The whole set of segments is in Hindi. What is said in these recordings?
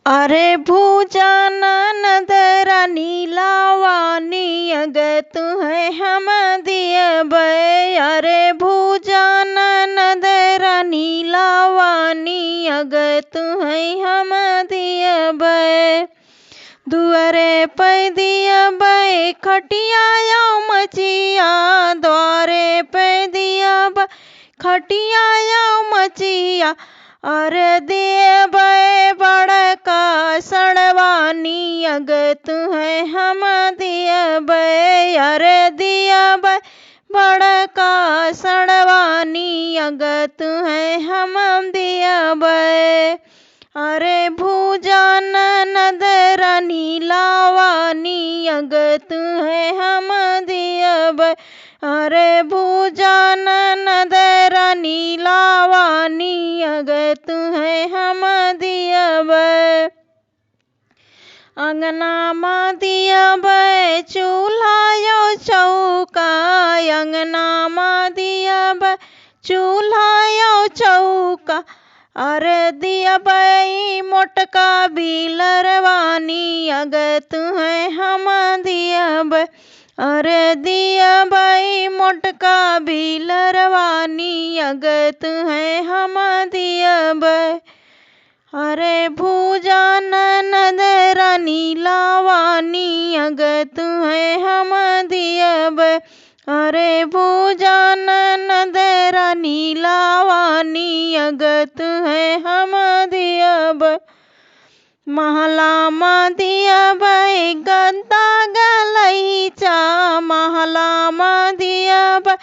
अरे भुजानंदरा नीलावानी अगत है हम दिए बे। अरे भुजानंदरा नीलावानी अगत है हम दिए बे। दुआरे पे दिया बे खटिया यो मचिया, द्वारे पे दिया बे खटिया यो मचिया। अरे दिए बे बड़का सड़वानी अगत है हम दिए बे। अरे दिया बे बड़का सड़वानी अगत है हम दिया बे। अरे भुजानंदरा नीलावानी अगत है हम दिया बे। अरे भुजानंदरा नीलावानी अगत है हम दिया बे। अंगना मा दिया बे चूल्हा यो चौका, अंगना मा दिया बे चूल्हा यो चौका। अरे दिया बे मोटका बिलरवानी अगत है हम दिया बे। अरे दिया बे मोटका बिलरवानी अगत है हम दिया बे। अरे भुजानंदरा नीलावानी अगत है हम दिया बे। अरे भुजानंदरा नीलावानी अगत है हम दिया बे। महला मा दिया बे गद्दा गलैचा, महला मा दिया बे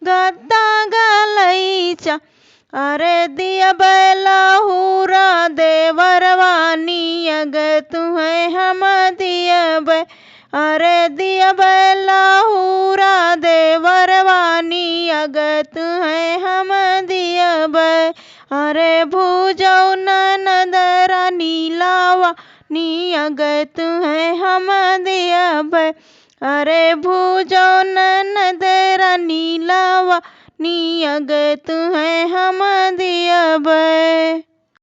गद्दा गलैचा। अरे दिया बे लाहुरा देवरवानी अगत है हम दिया बे। अरे दिया बे लाहुरा देवरवानी अगत है हम दिया बे। अरे भुजानंदरा नीलावानी अगत है हम दिया बे। अरे भुजानंदरा नीलावानी अगत है हम दिया बे।